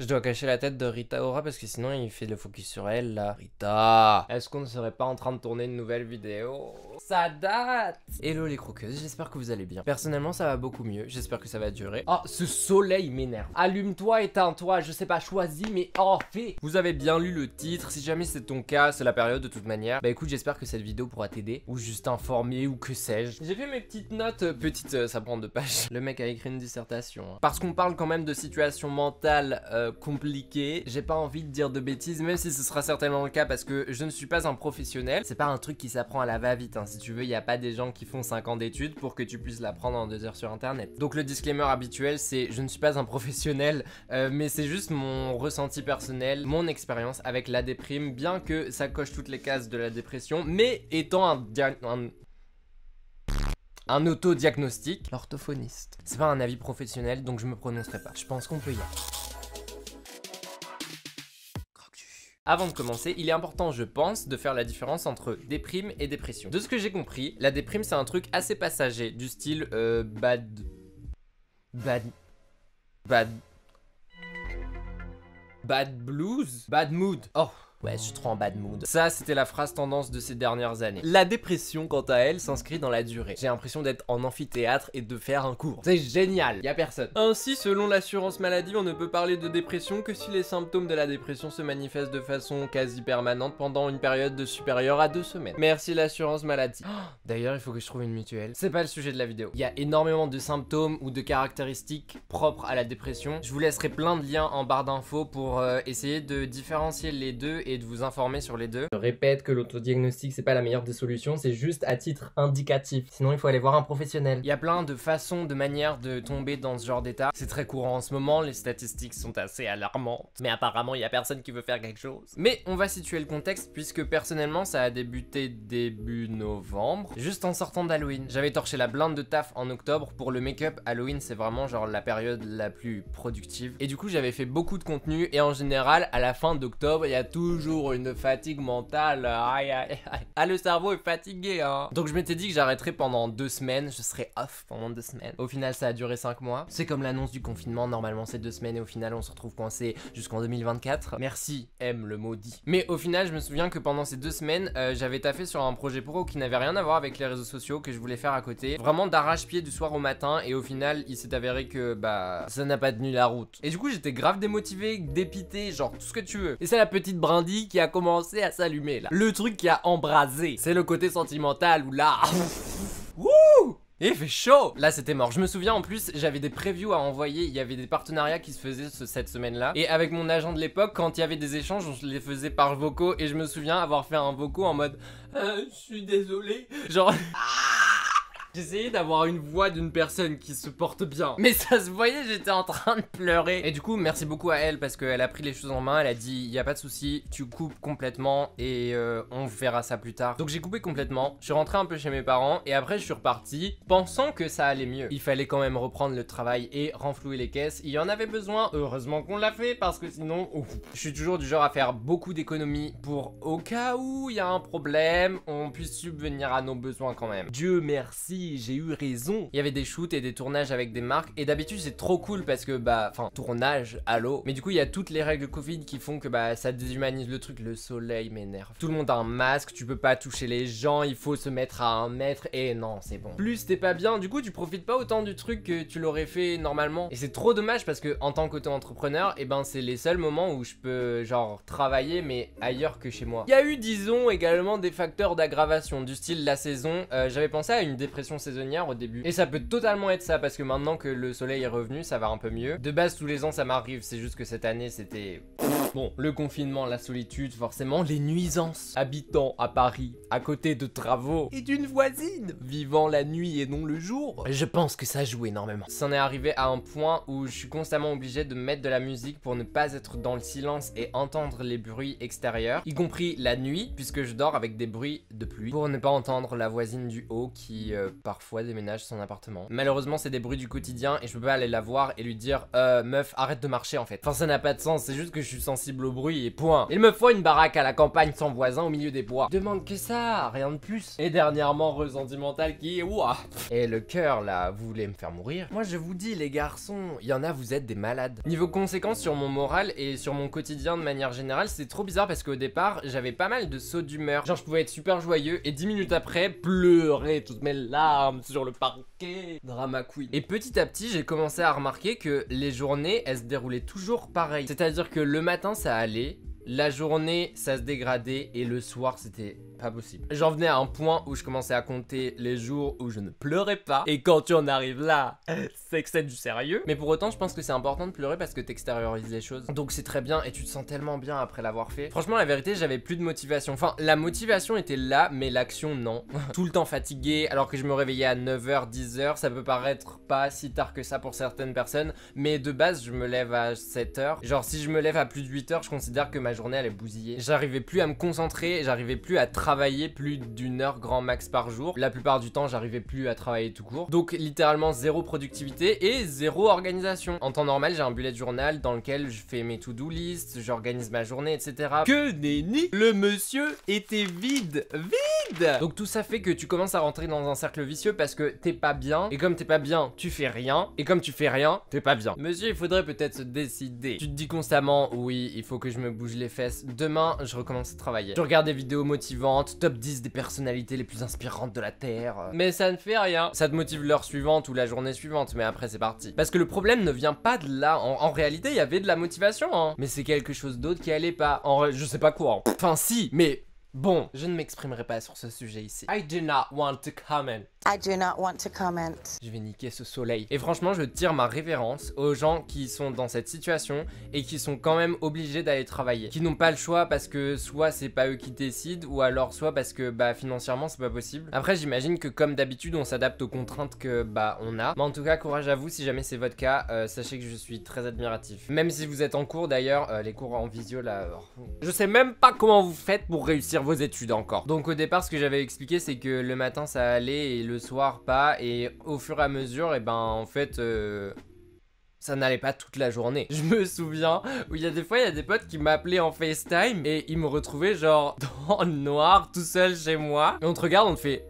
Je dois cacher la tête de Rita Ora parce que sinon il fait le focus sur elle là. Rita, est-ce qu'on ne serait pas en train de tourner une nouvelle vidéo? Ça date. Hello les croqueuses, j'espère que vous allez bien. Personnellement ça va beaucoup mieux, j'espère que ça va durer. Oh, ce soleil m'énerve. Allume-toi, éteins-toi, je sais pas, choisis mais en fait. Vous avez bien lu le titre, si jamais c'est ton cas, c'est la période de toute manière. Bah écoute, j'espère que cette vidéo pourra t'aider, ou juste informer, ou que sais-je. J'ai fait mes petites notes, ça prend 2 pages. Le mec a écrit une dissertation. Hein. Parce qu'on parle quand même de situation mentale compliqué. J'ai pas envie de dire de bêtises, même si ce sera certainement le cas parce que je ne suis pas un professionnel. C'est pas un truc qui s'apprend à la va-vite, hein. Si tu veux, il n'y a pas des gens qui font 5 ans d'études pour que tu puisses l'apprendre en 2 heures sur internet. Donc le disclaimer habituel, c'est je ne suis pas un professionnel, mais c'est juste mon ressenti personnel, mon expérience avec la déprime, bien que ça coche toutes les cases de la dépression, mais étant un auto-diagnostic, l'orthophoniste. C'est pas un avis professionnel, donc je me prononcerai pas. Je pense qu'on peut y aller. Avant de commencer, il est important, je pense, de faire la différence entre déprime et dépression. De ce que j'ai compris, la déprime c'est un truc assez passager, du style bad blues, bad mood. Oh. Ouais, je suis trop en bad mood. Ça, c'était la phrase tendance de ces dernières années. La dépression, quant à elle, s'inscrit dans la durée. J'ai l'impression d'être en amphithéâtre et de faire un cours. C'est génial, y a personne. Ainsi, selon l'assurance maladie, on ne peut parler de dépression que si les symptômes de la dépression se manifestent de façon quasi permanente pendant une période de supérieure à 2 semaines. Merci l'assurance maladie. Oh, d'ailleurs, il faut que je trouve une mutuelle. C'est pas le sujet de la vidéo. Il y a énormément de symptômes ou de caractéristiques propres à la dépression. Je vous laisserai plein de liens en barre d'infos pour essayer de différencier les deux et de vous informer sur les deux. Je répète que l'autodiagnostic c'est pas la meilleure des solutions, c'est juste à titre indicatif. Sinon il faut aller voir un professionnel. Il y a plein de façons, de manières de tomber dans ce genre d'état. C'est très courant en ce moment, les statistiques sont assez alarmantes. Mais apparemment il y a personne qui veut faire quelque chose. Mais on va situer le contexte puisque personnellement ça a débuté début novembre, juste en sortant d'Halloween. J'avais torché la blinde de taf en octobre. Pour le make-up, Halloween c'est vraiment genre la période la plus productive. Et du coup j'avais fait beaucoup de contenu et en général à la fin d'octobre il y a toujours une fatigue mentale. Aïe aïe aïe. Ah, le cerveau est fatigué hein. Donc je m'étais dit que j'arrêterais pendant 2 semaines. Je serais off pendant 2 semaines. Au final ça a duré 5 mois. C'est comme l'annonce du confinement. Normalement c'est 2 semaines et au final on se retrouve coincé jusqu'en 2024. Merci M le maudit. Mais au final je me souviens que pendant ces 2 semaines j'avais taffé sur un projet pro qui n'avait rien à voir avec les réseaux sociaux que je voulais faire à côté. Vraiment d'arrache-pied du soir au matin. Et au final il s'est avéré que bah ça n'a pas tenu la route. Et du coup j'étais grave démotivé, dépité, genre tout ce que tu veux. Et c'est la petite brindille qui a commencé à s'allumer là. Le truc qui a embrasé, c'est le côté sentimental où là... Wouh! Il fait chaud! Là c'était mort. Je me souviens en plus, j'avais des previews à envoyer, il y avait des partenariats qui se faisaient cette semaine-là. Et avec mon agent de l'époque, quand il y avait des échanges, on les faisait par vocaux. Et je me souviens avoir fait un vocaux en mode je suis désolé. Genre... J'essayais d'avoir une voix d'une personne qui se porte bien. Mais ça se voyait, j'étais en train de pleurer. Et du coup, merci beaucoup à elle parce qu'elle a pris les choses en main. Elle a dit, y a pas de souci, tu coupes complètement et on verra ça plus tard. Donc j'ai coupé complètement. Je suis rentré un peu chez mes parents et après je suis reparti pensant que ça allait mieux. Il fallait quand même reprendre le travail et renflouer les caisses. Il y en avait besoin. Heureusement qu'on l'a fait parce que sinon, ouf. Je suis toujours du genre à faire beaucoup d'économies pour au cas où il y a un problème, on puisse subvenir à nos besoins quand même. Dieu merci. J'ai eu raison. Il y avait des shoots et des tournages avec des marques et d'habitude c'est trop cool parce que bah enfin tournage allô, mais du coup il y a toutes les règles Covid qui font que bah ça déshumanise le truc. Le soleil m'énerve. Tout le monde a un masque, tu peux pas toucher les gens, il faut se mettre à 1 mètre et non c'est bon. Plus t'es pas bien, du coup tu profites pas autant du truc que tu l'aurais fait normalement et c'est trop dommage parce que en tant qu'auto-entrepreneur et ben c'est les seuls moments où je peux genre travailler mais ailleurs que chez moi. Il y a eu disons également des facteurs d'aggravation du style la saison. J'avais pensé à une dépression saisonnière au début et ça peut totalement être ça parce que maintenant que le soleil est revenu ça va un peu mieux. De base tous les ans ça m'arrive, c'est juste que cette année c'était... Bon, le confinement, la solitude, forcément, les nuisances. Habitant à Paris, à côté de travaux et d'une voisine, vivant la nuit et non le jour. Je pense que ça joue énormément. C'en est arrivé à un point où je suis constamment obligé de mettre de la musique pour ne pas être dans le silence et entendre les bruits extérieurs, y compris la nuit, puisque je dors avec des bruits de pluie, pour ne pas entendre la voisine du haut qui parfois déménage son appartement. Malheureusement c'est des bruits du quotidien et je peux pas aller la voir et lui dire meuf arrête de marcher en fait. Enfin ça n'a pas de sens, c'est juste que je suis sensible au bruit et point. Il me faut une baraque à la campagne sans voisin au milieu des bois. Demande que ça, rien de plus. Et dernièrement ressentimental qui est ouah. Et le cœur là, vous voulez me faire mourir? Moi je vous dis les garçons, il y en a vous êtes des malades. Niveau conséquences sur mon moral et sur mon quotidien de manière générale, c'est trop bizarre parce qu'au départ j'avais pas mal de sauts d'humeur. Genre je pouvais être super joyeux et 10 minutes après pleurer toutes mes larmes sur le parquet. Drama queen. Et petit à petit j'ai commencé à remarquer que les journées elles se déroulaient toujours pareil. C'est-à-dire que le matin ça allait, la journée ça se dégradait et le soir c'était pas possible. J'en venais à un point où je commençais à compter les jours où je ne pleurais pas. Et quand tu en arrives là, c'est que c'est du sérieux. Mais pour autant, je pense que c'est important de pleurer parce que t'extériorises les choses. Donc c'est très bien et tu te sens tellement bien après l'avoir fait. Franchement, la vérité, j'avais plus de motivation. Enfin, la motivation était là, mais l'action, non. Tout le temps fatigué, alors que je me réveillais à 9h, 10h. Ça peut paraître pas si tard que ça pour certaines personnes. Mais de base, je me lève à 7h. Genre, si je me lève à plus de 8h, je considère que ma journée, elle est bousillée. J'arrivais plus à me concentrer, j'arrivais plus à travailler plus d'une heure grand max par jour. La plupart du temps, j'arrivais plus à travailler tout court. Donc littéralement zéro productivité et zéro organisation. En temps normal, j'ai un bullet journal dans lequel je fais mes to-do list, j'organise ma journée, etc. Que nenni, le monsieur était vide. Donc tout ça fait que tu commences à rentrer dans un cercle vicieux parce que t'es pas bien. Et comme t'es pas bien, tu fais rien. Et comme tu fais rien, t'es pas bien. Monsieur, il faudrait peut-être se décider. Tu te dis constamment, oui, il faut que je me bouge les fesses. Demain, je recommence à travailler. Je regarde des vidéos motivantes, top 10 des personnalités les plus inspirantes de la Terre. Mais ça ne fait rien. Ça te motive l'heure suivante ou la journée suivante, mais après c'est parti. Parce que le problème ne vient pas de là. En réalité, il y avait de la motivation, hein. Mais c'est quelque chose d'autre qui allait pas. Je sais pas quoi. Hein. Enfin si, mais... Bon, je ne m'exprimerai pas sur ce sujet ici. I do not want to comment. I do not want to comment. Je vais niquer ce soleil. Et franchement, je tire ma révérence aux gens qui sont dans cette situation et qui sont quand même obligés d'aller travailler. Qui n'ont pas le choix parce que soit c'est pas eux qui décident ou alors soit parce que bah financièrement c'est pas possible. Après, j'imagine que comme d'habitude, on s'adapte aux contraintes que bah on a. Mais en tout cas, courage à vous si jamais c'est votre cas. Sachez que je suis très admiratif. Même si vous êtes en cours d'ailleurs, les cours en visio là, je sais même pas comment vous faites pour réussir vos études encore. Donc au départ, ce que j'avais expliqué, c'est que le matin ça allait et le soir pas, et au fur et à mesure, et ben en fait ça n'allait pas toute la journée. Je me souviens où il y a des fois, il y a des potes qui m'appelaient en FaceTime et ils me retrouvaient genre dans le noir, tout seul chez moi. Et on te regarde, on te fait...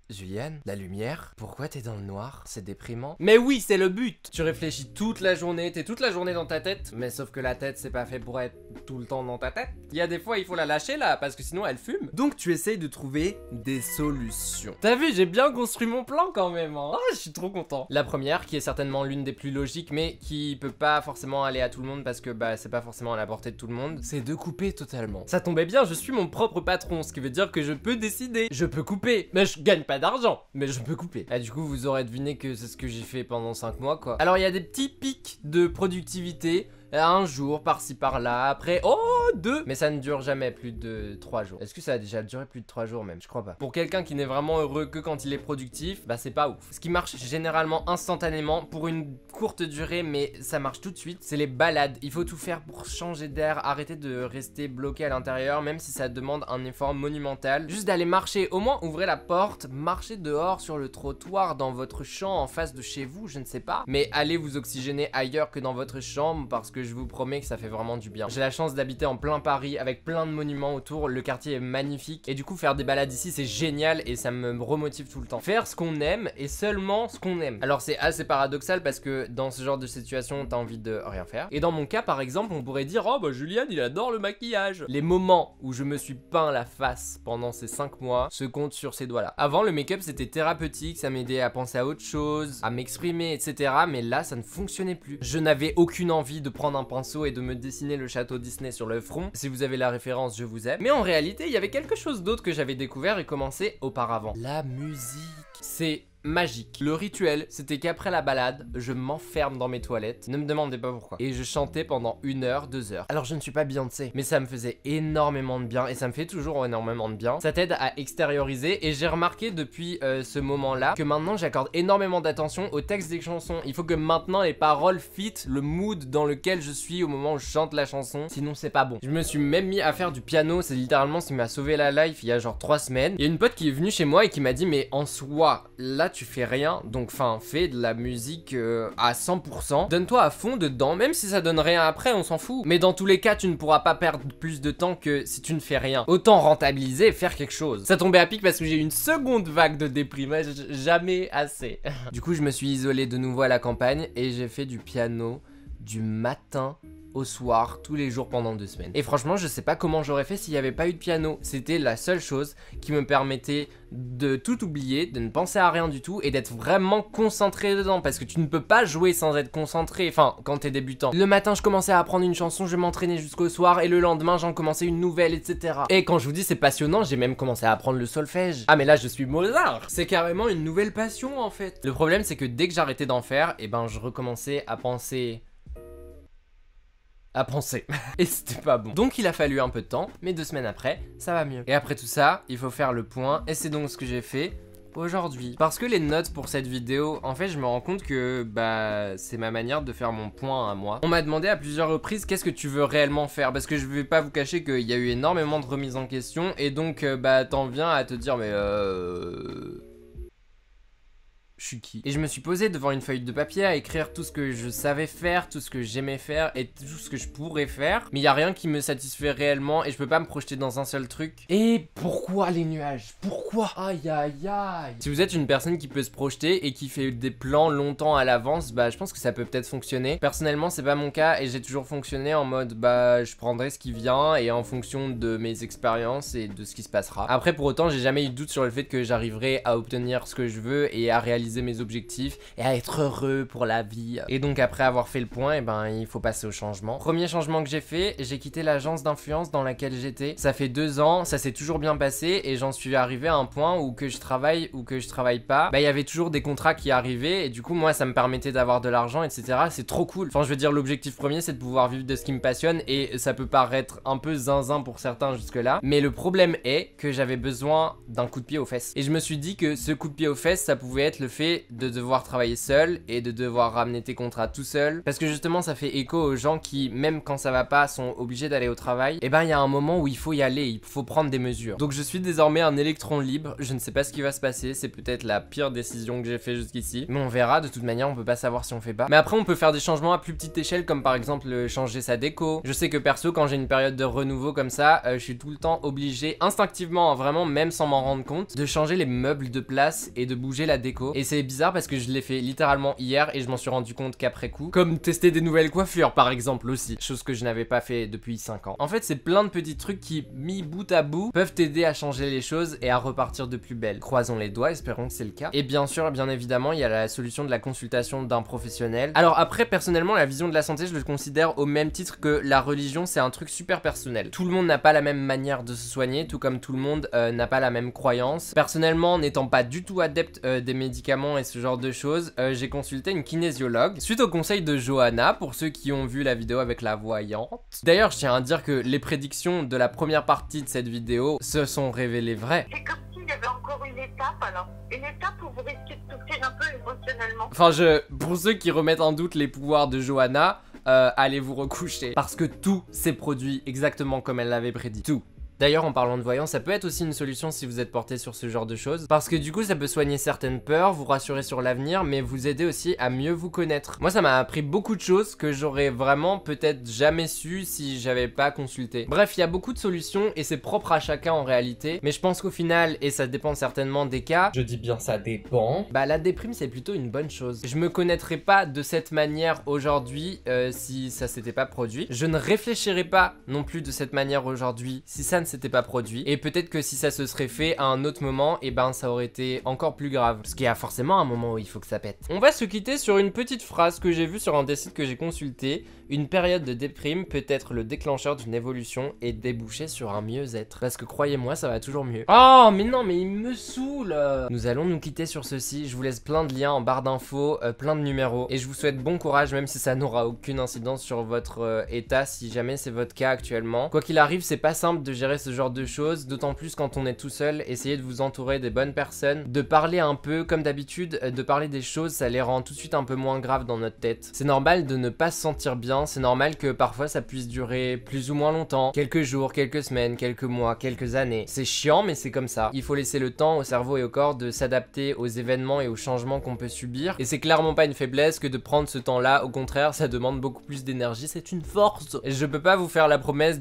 Juliane, la lumière, pourquoi t'es dans le noir? C'est déprimant. Mais oui, c'est le but. Tu réfléchis toute la journée, t'es toute la journée dans ta tête. Mais sauf que la tête, c'est pas fait pour être tout le temps dans ta tête. Il y a des fois, il faut la lâcher là, parce que sinon elle fume. Donc tu essayes de trouver des solutions. T'as vu, j'ai bien construit mon plan quand même, hein. Je suis trop content. La première, qui est certainement l'une des plus logiques, mais qui peut pas forcément aller à tout le monde parce que bah c'est pas forcément à la portée de tout le monde, c'est de couper totalement. Ça tombait bien, je suis mon propre patron, ce qui veut dire que je peux décider. Je peux couper, mais je gagne pas d'argent, mais je peux couper. Ah, du coup, vous aurez deviné que c'est ce que j'ai fait pendant 5 mois, quoi. Alors, il y a des petits pics de productivité. Un jour, par-ci, par-là. Après, oh, 2. Mais ça ne dure jamais plus de 3 jours. Est-ce que ça a déjà duré plus de 3 jours même? Je crois pas. Pour quelqu'un qui n'est vraiment heureux que quand il est productif, bah c'est pas ouf. Ce qui marche généralement instantanément pour une courte durée, mais ça marche tout de suite, c'est les balades. Il faut tout faire pour changer d'air, arrêter de rester bloqué à l'intérieur, même si ça demande un effort monumental. Juste d'aller marcher, au moins ouvrez la porte, marchez dehors sur le trottoir, dans votre champ, en face de chez vous, je ne sais pas. Mais allez vous oxygéner ailleurs que dans votre chambre, parce que je vous promets que ça fait vraiment du bien. J'ai la chance d'habiter en plein Paris avec plein de monuments autour, le quartier est magnifique et du coup faire des balades ici c'est génial et ça me remotive tout le temps. Faire ce qu'on aime et seulement ce qu'on aime. Alors c'est assez paradoxal parce que dans ce genre de situation t'as envie de rien faire. Et dans mon cas par exemple on pourrait dire oh bah Juliane il adore le maquillage. Les moments où je me suis peint la face pendant ces 5 mois se comptent sur ces doigts là. Avant le make-up c'était thérapeutique, ça m'aidait à penser à autre chose, à m'exprimer etc. Mais là ça ne fonctionnait plus. Je n'avais aucune envie de prendre un pinceau et de me dessiner le château Disney sur le front. Si vous avez la référence, je vous aime. Mais en réalité, il y avait quelque chose d'autre que j'avais découvert et commencé auparavant. La musique. C'est magique. Le rituel, c'était qu'après la balade, je m'enferme dans mes toilettes. Ne me demandez pas pourquoi. Et je chantais pendant 1 heure, 2 heures. Alors je ne suis pas Beyoncé, mais ça me faisait énormément de bien et ça me fait toujours énormément de bien. Ça t'aide à extérioriser et j'ai remarqué depuis ce moment-là que maintenant j'accorde énormément d'attention au texte des chansons. Il faut que maintenant les paroles fit le mood dans lequel je suis au moment où je chante la chanson. Sinon c'est pas bon. Je me suis même mis à faire du piano. C'est littéralement ce qui m'a sauvé la life il y a genre 3 semaines. Il y a une pote qui est venue chez moi et qui m'a dit mais en soi, là tu fais rien, donc enfin fais de la musique à 100%, donne-toi à fond dedans, même si ça donne rien après, on s'en fout. Mais dans tous les cas, tu ne pourras pas perdre plus de temps que si tu ne fais rien. Autant rentabiliser et faire quelque chose. Ça tombait à pic parce que j'ai eu une seconde vague de déprime, jamais assez. Du coup, je me suis isolé de nouveau à la campagne et j'ai fait du piano du matin au soir, tous les jours pendant 2 semaines. Et franchement, je sais pas comment j'aurais fait s'il n'y avait pas eu de piano. C'était la seule chose qui me permettait de tout oublier, de ne penser à rien du tout et d'être vraiment concentré dedans. Parce que tu ne peux pas jouer sans être concentré, enfin, quand t'es débutant. Le matin, je commençais à apprendre une chanson, je m'entraînais jusqu'au soir et le lendemain, j'en commençais une nouvelle, etc. Et quand je vous dis c'est passionnant, j'ai même commencé à apprendre le solfège. Ah mais là, je suis Mozart. C'est carrément une nouvelle passion en fait. Le problème, c'est que dès que j'arrêtais d'en faire, et ben je recommençais à penser... et c'était pas bon. Donc il a fallu un peu de temps, mais 2 semaines après, ça va mieux. Et après tout ça, il faut faire le point, et c'est donc ce que j'ai fait aujourd'hui. Parce que les notes pour cette vidéo, en fait je me rends compte que bah c'est ma manière de faire mon point à moi. On m'a demandé à plusieurs reprises qu'est-ce que tu veux réellement faire, parce que je vais pas vous cacher qu'il y a eu énormément de remises en question, et donc bah t'en viens à te dire mais je suis qui? Et je me suis posé devant une feuille de papier à écrire tout ce que je savais faire, tout ce que j'aimais faire et tout ce que je pourrais faire. Mais il y a rien qui me satisfait réellement et je peux pas me projeter dans un seul truc. Et pourquoi les nuages? Pourquoi? Aïe aïe aïe. Si vous êtes une personne qui peut se projeter et qui fait des plans longtemps à l'avance, bah je pense que ça peut peut-être fonctionner. Personnellement c'est pas mon cas et j'ai toujours fonctionné en mode bah je prendrai ce qui vient et en fonction de mes expériences et de ce qui se passera. Après pour autant j'ai jamais eu de doute sur le fait que j'arriverai à obtenir ce que je veux et à réaliser mes objectifs et à être heureux pour la vie. Et donc après avoir fait le point, et ben il faut passer au changement. Premier changement que j'ai fait, j'ai quitté l'agence d'influence dans laquelle j'étais. Ça fait 2 ans, ça s'est toujours bien passé et j'en suis arrivé à un point où que je travaille ou que je travaille pas, bah il y avait toujours des contrats qui arrivaient et du coup moi ça me permettait d'avoir de l'argent, etc. C'est trop cool. Enfin je veux dire l'objectif premier c'est de pouvoir vivre de ce qui me passionne et ça peut paraître un peu zinzin pour certains jusque là, mais le problème est que j'avais besoin d'un coup de pied aux fesses. Et je me suis dit que ce coup de pied aux fesses ça pouvait être le fait de devoir travailler seul et de devoir ramener tes contrats tout seul, parce que justement ça fait écho aux gens qui même quand ça va pas sont obligés d'aller au travail. Et ben il y a un moment où il faut y aller, il faut prendre des mesures. Donc je suis désormais un électron libre, je ne sais pas ce qui va se passer, c'est peut-être la pire décision que j'ai fait jusqu'ici, mais on verra, de toute manière on peut pas savoir si on fait pas. Mais après on peut faire des changements à plus petite échelle comme par exemple changer sa déco. Je sais que perso quand j'ai une période de renouveau comme ça, je suis tout le temps obligé instinctivement, vraiment même sans m'en rendre compte, de changer les meubles de place et de bouger la déco. Et c'est bizarre parce que je l'ai fait littéralement hier et je m'en suis rendu compte qu'après coup. Comme tester des nouvelles coiffures par exemple aussi, chose que je n'avais pas fait depuis 5 ans. En fait c'est plein de petits trucs qui, mis bout à bout, peuvent t'aider à changer les choses et à repartir de plus belle. Croisons les doigts, espérons que c'est le cas. Et bien sûr, bien évidemment, il y a la solution de la consultation d'un professionnel. Alors après, personnellement, la vision de la santé, je le considère au même titre que la religion, c'est un truc super personnel. Tout le monde n'a pas la même manière de se soigner, tout comme tout le monde n'a pas la même croyance. Personnellement, n'étant pas du tout adepte des médicaments et ce genre de choses, j'ai consulté une kinésiologue suite au conseil de Johanna, pour ceux qui ont vu la vidéo avec la voyante. D'ailleurs je tiens à dire que les prédictions de la première partie de cette vidéo se sont révélées vraies. C'est comme s'il y avait encore une étape alors, une étape où vous risquez de souffrir un peu émotionnellement. Enfin pour ceux qui remettent en doute les pouvoirs de Johanna, allez vous recoucher, parce que tout s'est produit exactement comme elle l'avait prédit, tout. D'ailleurs en parlant de voyance, ça peut être aussi une solution si vous êtes porté sur ce genre de choses, parce que du coup ça peut soigner certaines peurs, vous rassurer sur l'avenir, mais vous aider aussi à mieux vous connaître. Moi ça m'a appris beaucoup de choses que j'aurais vraiment peut-être jamais su si j'avais pas consulté. Bref, il y a beaucoup de solutions et c'est propre à chacun en réalité, mais je pense qu'au final, et ça dépend certainement des cas, je dis bien ça dépend, bah la déprime c'est plutôt une bonne chose. Je me connaîtrais pas de cette manière aujourd'hui si ça s'était pas produit. Je ne réfléchirais pas non plus de cette manière aujourd'hui si ça ne s'était pas produit, et peut-être que si ça se serait fait à un autre moment, et ben ça aurait été encore plus grave, parce qu'il y a forcément un moment où il faut que ça pète. On va se quitter sur une petite phrase que j'ai vue sur un des sites que j'ai consulté: une période de déprime peut être le déclencheur d'une évolution et déboucher sur un mieux-être. Parce que croyez-moi, ça va toujours mieux. Oh mais non, mais il me saoule. Nous allons nous quitter sur ceci, je vous laisse plein de liens en barre d'infos, plein de numéros, et je vous souhaite bon courage, même si ça n'aura aucune incidence sur votre état, si jamais c'est votre cas actuellement. Quoi qu'il arrive, c'est pas simple de gérer ce genre de choses, d'autant plus quand on est tout seul. Essayez de vous entourer des bonnes personnes, de parler un peu comme d'habitude, de parler des choses, ça les rend tout de suite un peu moins graves dans notre tête. C'est normal de ne pas se sentir bien, hein, c'est normal que parfois ça puisse durer plus ou moins longtemps, quelques jours, quelques semaines, quelques mois, quelques années. C'est chiant mais c'est comme ça. Il faut laisser le temps au cerveau et au corps de s'adapter aux événements et aux changements qu'on peut subir. Et c'est clairement pas une faiblesse que de prendre ce temps-là, au contraire, ça demande beaucoup plus d'énergie, c'est une force. Et je peux pas vous faire la promesse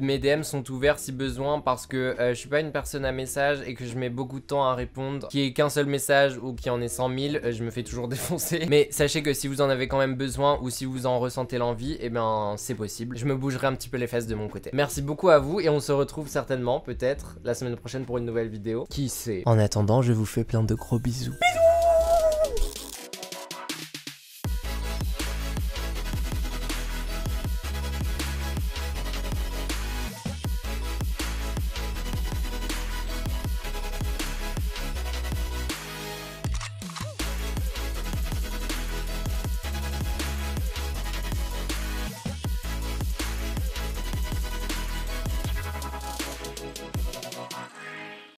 mes DM sont ouverts si besoin parce que je suis pas une personne à message et que je mets beaucoup de temps à répondre. Qu'il y ait qu'un seul message ou qu'il y en ait 100 000, je me fais toujours défoncer. Mais sachez que si vous en avez quand même besoin ou si vous en ressentez l'envie, eh ben c'est possible. Je me bougerai un petit peu les fesses de mon côté. Merci beaucoup à vous et on se retrouve certainement, peut-être, la semaine prochaine pour une nouvelle vidéo. Qui sait? En attendant, je vous fais plein de gros bisous. Bisous!